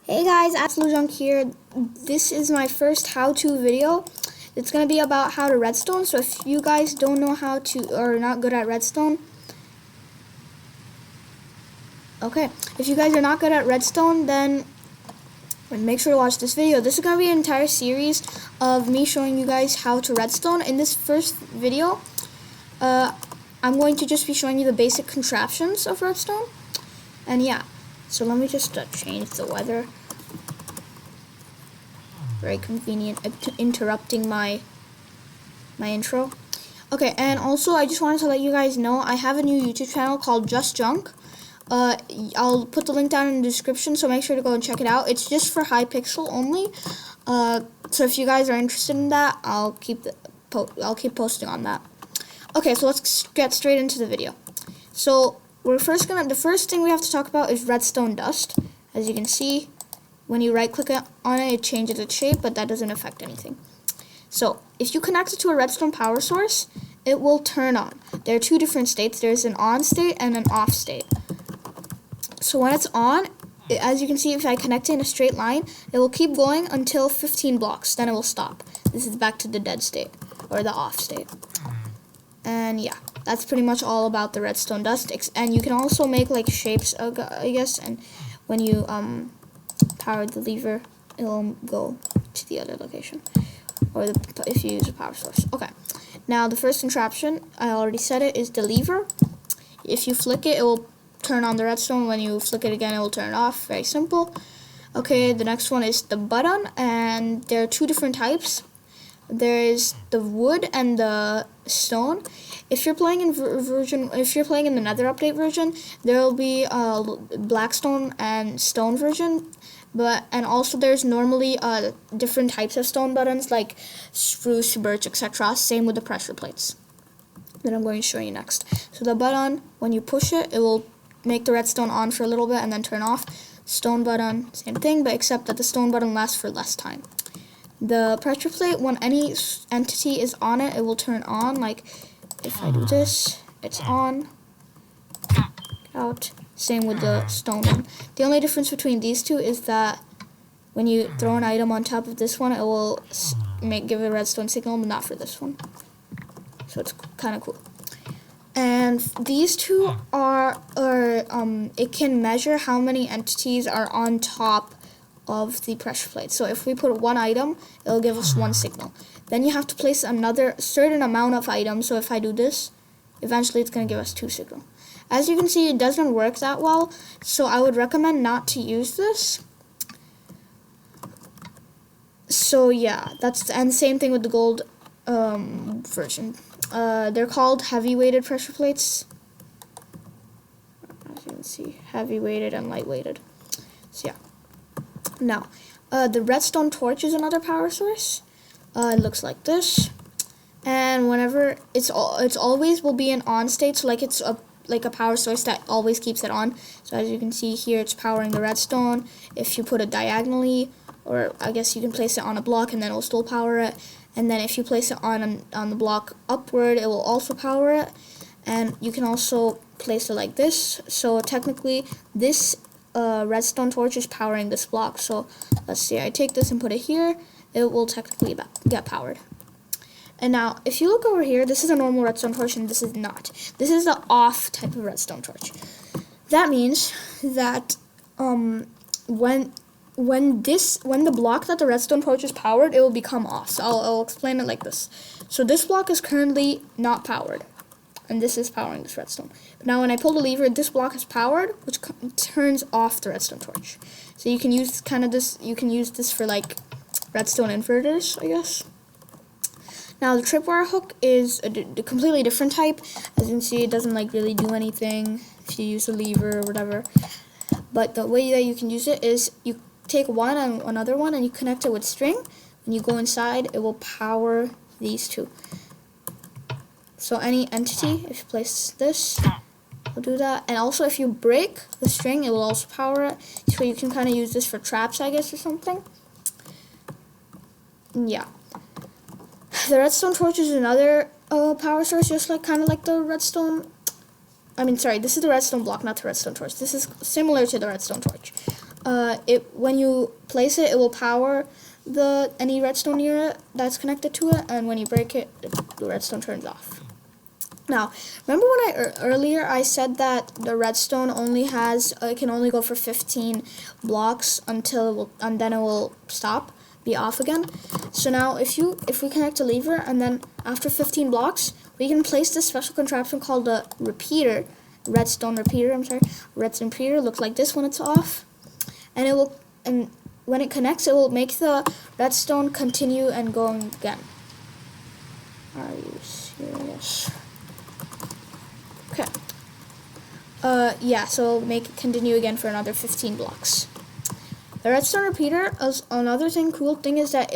Hey guys, Absolute Junk here. This is my first how-to video. It's going to be about how to redstone. So if you guys don't know how to, or not good at redstone, if you guys are not good at redstone, then make sure to watch this video. This is going to be an entire series of me showing you guys how to redstone. In this first video, I'm going to just be showing you the basic contraptions of redstone. And yeah, so let me just change the weather. Very convenient, interrupting my intro. Okay, and also I just wanted to let you guys know I have a new YouTube channel called Just Junk. I'll put the link down in the description, so make sure to go and check it out. It's just for Hypixel only. So if you guys are interested in that, I'll keep posting on that. Okay, so let's get straight into the video. So the first thing we have to talk about is redstone dust. As you can see, when you right click on it, it changes its shape, but that doesn't affect anything. So if you connect it to a redstone power source, it will turn on. There are two different states. There's an on state and an off state. So when it's on, as you can see, if I connect it in a straight line, it will keep going until 15 blocks. Then it will stop. This is back to the dead state, or the off state. And yeah, that's pretty much all about the redstone dust. And you can also make like shapes, I guess, and when you power the lever, it'll go to the other location, or if you use a power source. Okay, now the first contraption, I already said it, is the lever. If you flick it, it will turn on the redstone. When you flick it again, it will turn it off. Very simple. Okay, the next one is the button, and there are two different types. There is the wood and the stone. If you're playing in the Nether update version, there will be a blackstone and stone version. And also there's normally different types of stone buttons like spruce, birch, etc. Same with the pressure plates that I'm going to show you next. So the button, when you push it, it will make the redstone on for a little bit and then turn off. Stone button, same thing, but except that the stone button lasts for less time. The pressure plate, when any entity is on it, it will turn on. Like if I do this, it's on, out. Same with the stone one. The only difference between these two is that when you throw an item on top of this one, it will give a redstone signal, but not for this one. So it's kind of cool. And these two it can measure how many entities are on top of the pressure plate. So if we put one item, it'll give us one signal. Then you have to place another certain amount of items. So if I do this, eventually it's going to give us two signals. As you can see, it doesn't work that well, so I would recommend not to use this. So yeah, and same thing with the gold version. They're called heavy weighted pressure plates. As you can see, heavy weighted and light weighted. So yeah. Now, the redstone torch is another power source. It looks like this, and whenever it's always will be an on state. So it's a power source that always keeps it on. So as you can see here, it's powering the redstone. If you put it diagonally, or I guess you can place it on a block and then it will still power it. And then if you place it on the block upward, it will also power it. And you can also place it like this. So technically, this redstone torch is powering this block. So let's see, I take this and put it here, it will technically get powered. And now, if you look over here, this is a normal redstone torch, and this is not. This is the off type of redstone torch. That means that when the block that the redstone torch is powered, it will become off. So I'll explain it like this. So this block is currently not powered, and this is powering this redstone. But now when I pull the lever, this block is powered, which turns off the redstone torch. So you can use You can use this for like redstone inverters, I guess. Now the tripwire hook is a completely different type. As you can see, it doesn't really do anything if you use a lever or whatever. But the way that you can use it is you take one and another one and you connect it with string. When you go inside, it will power these two. So any entity, if you place this, will do that. And also if you break the string, it will also power it. So you can kind of use this for traps, I guess, or something. Yeah. The redstone torch is another power source, just kind of like the redstone. This is the redstone block, not the redstone torch. This is similar to the redstone torch. when you place it, it will power any redstone near it that's connected to it, and when you break it, the redstone turns off. Now, remember when earlier I said that the redstone only has it can only go for 15 blocks and then it will be off again. So now if we connect a lever and then after 15 blocks, we can place this special contraption called the repeater, redstone repeater. Redstone repeater looks like this when it's off, and when it connects, it will make the redstone continue and going again. Are you serious? Okay. Yeah, so it'll make it continue again for another 15 blocks. The redstone repeater, another cool thing is that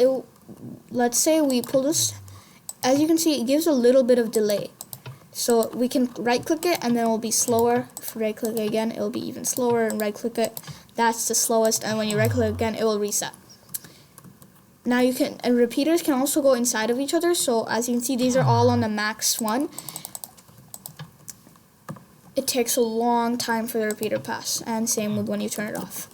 let's say we pull this, as you can see, it gives a little bit of delay. So we can right click it and then it will be slower. If we right click it again, it will be even slower, and right click it, that's the slowest, and when you right click again, it will reset. Now and repeaters can also go inside of each other, so as you can see, these are all on the max one. It takes a long time for the repeater pass, and same with when you turn it off.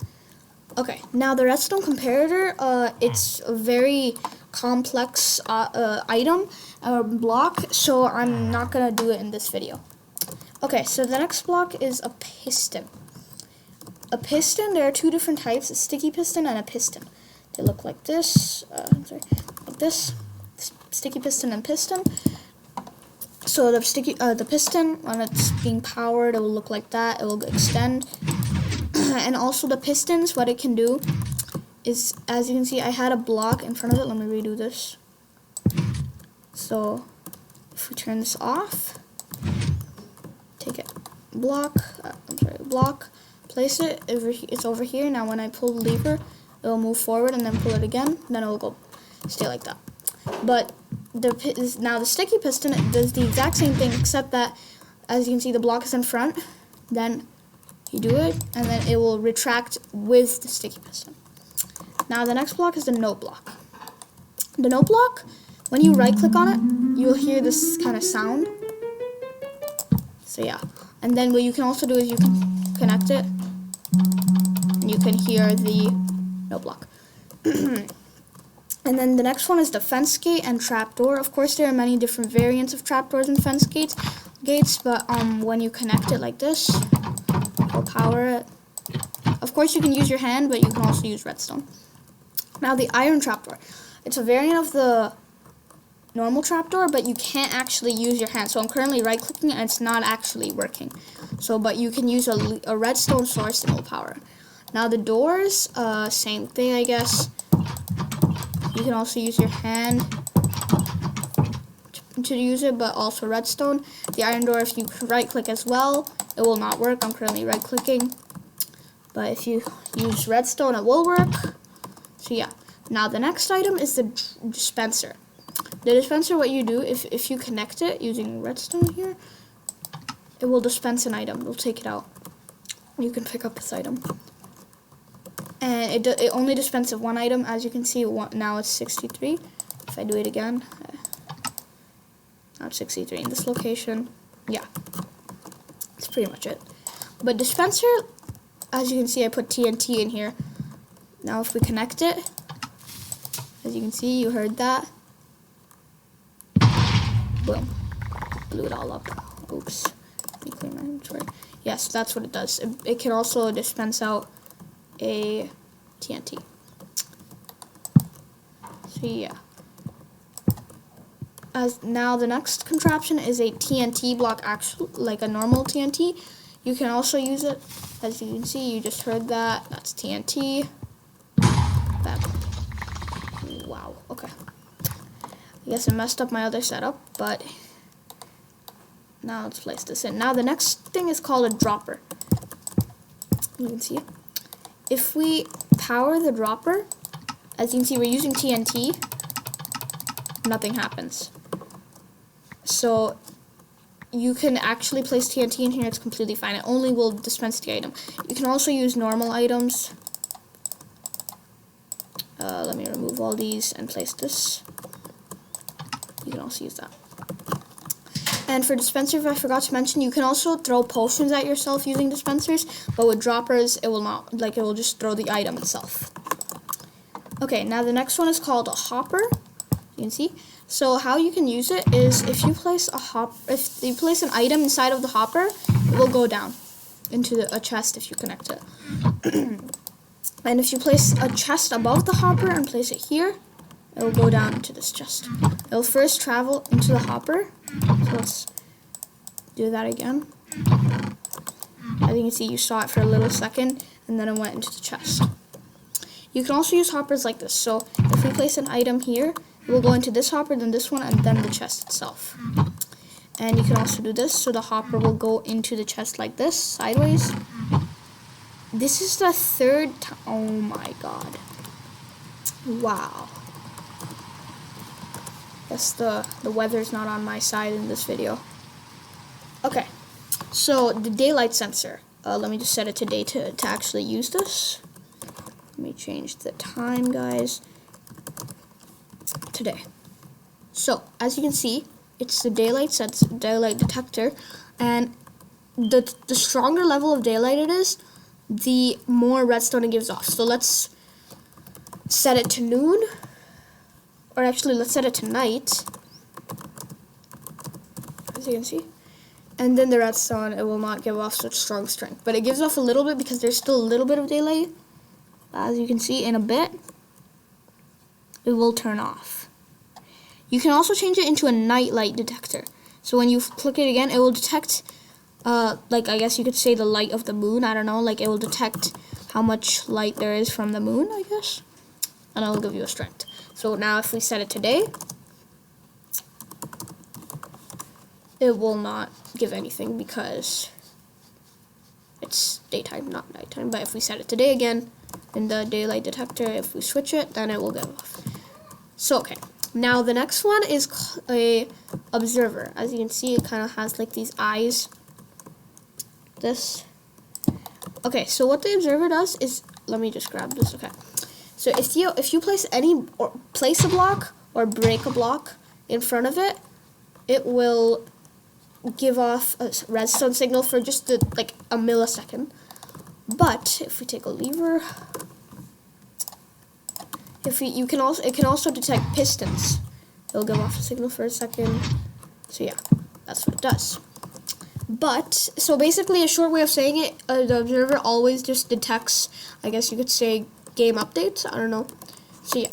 Okay, now the redstone comparator, it's a very complex item or block, so I'm not gonna do it in this video. Okay, so the next block is a piston. A piston, there are two different types, a sticky piston and a piston. They look like this, like this, sticky piston and piston. So the piston, when it's being powered, it will look like that. It will extend. And also the pistons, what it can do is, as you can see, I had a block in front of it. Let me redo this. So if we turn this off, take it, block, place it, it's over here. Now when I pull the lever, it will move forward, and then pull it again, then it will stay like that. But now the sticky piston, it does the exact same thing, except that, as you can see, the block is in front, then you do it, and then it will retract with the sticky piston. Now the next block is the note block. The note block, when you right click on it, you'll hear this kind of sound. So yeah, and then what you can also do is you can connect it, and you can hear the note block. And then the next one is the fence gate and trapdoor. Of course, there are many different variants of trapdoors and fence gates, but when you connect it like this, or power it. Of course, you can use your hand, but you can also use redstone. Now the iron trapdoor. It's a variant of the normal trapdoor, but you can't actually use your hand. So I'm currently right-clicking and it's not actually working. But you can use a redstone source and it will power. Now the doors, same thing, I guess. You can also use your hand to use it, but also redstone. The iron door, if you right-click as well, it will not work. I'm currently right-clicking, but if you use redstone, it will work. So yeah. Now the next item is the dispenser. The dispenser, what you do, if you connect it using redstone here, it will dispense an item. It'll take it out. You can pick up this item. And it only dispenses one item. As you can see, now it's 63. If I do it again, now it's 63 in this location. Yeah, that's pretty much it. But dispenser, as you can see, I put TNT in here. Now if we connect it, as you can see, you heard that. Boom. Blew it all up. Oops. Let me clean my inventory. Yes, that's what it does. It can also dispense out a TNT. So yeah. Now the next contraption is a TNT block, actually like a normal TNT. You can also use it. As you can see, you just heard that. That's TNT. Bam. Wow. Okay. I guess I messed up my other setup, but now let's place this in. Now the next thing is called a dropper. You can see it. If we power the dropper, as you can see, we're using TNT, nothing happens. So you can actually place TNT in here, it's completely fine. It only will dispense the item. You can also use normal items. Let me remove all these and place this. You can also use that. And for dispensers, I forgot to mention, you can also throw potions at yourself using dispensers, but with droppers, it will not, like, it will just throw the item itself. Okay, now the next one is called a hopper. You can see. So how you can use it is if you place an item inside of the hopper, it will go down into a chest if you connect it. And if you place a chest above the hopper and place it here, it will go down into this chest. It will first travel into the hopper. So let's do that again. As you can see, you saw it for a little second, and then it went into the chest. You can also use hoppers like this. So if we place an item here, it will go into this hopper, then this one, and then the chest itself. And you can also do this, so the hopper will go into the chest like this, sideways. This is the third time. Oh my god. Wow. Guess the weather's not on my side in this video. Okay, so the daylight sensor. Let me just set it to day to actually use this. Let me change the time, guys. Today. So, as you can see, it's the daylight detector, and the stronger level of daylight it is, the more redstone it gives off. So let's set it to noon, or actually let's set it to night, as you can see. And then the redstone, it will not give off such strong strength, but it gives off a little bit because there's still a little bit of daylight. As you can see, in a bit, it will turn off. You can also change it into a night light detector. So when you click it again, it will detect, like, I guess you could say the light of the moon. I don't know, like, it will detect how much light there is from the moon, I guess. And it will give you a strength. So now if we set it to day, it will not give anything because it's daytime, not nighttime. But if we set it to day again, in the daylight detector, if we switch it, then it will give off. So, okay. Now the next one is a observer. As you can see, it kind of has like these eyes. This. Okay, so what the observer does is, let me just grab this. Okay. So if you place a block or break a block in front of it, it will give off a redstone signal for just like a millisecond. But if we take a lever, it can also detect pistons. It'll give off a signal for a second. So yeah, that's what it does. But so basically, a short way of saying it, the observer always just detects, I guess you could say, game updates. I don't know. So yeah.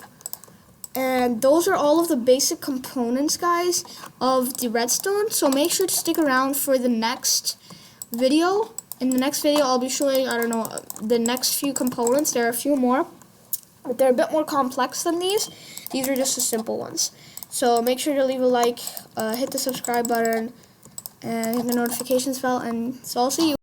And those are all of the basic components, guys, of the redstone. So make sure to stick around for the next video. In the next video, I'll be showing, I don't know, the next few components. There are a few more, but they're a bit more complex than these. These are just the simple ones. So make sure to leave a like, hit the subscribe button, and hit the notifications bell, and so I'll see you.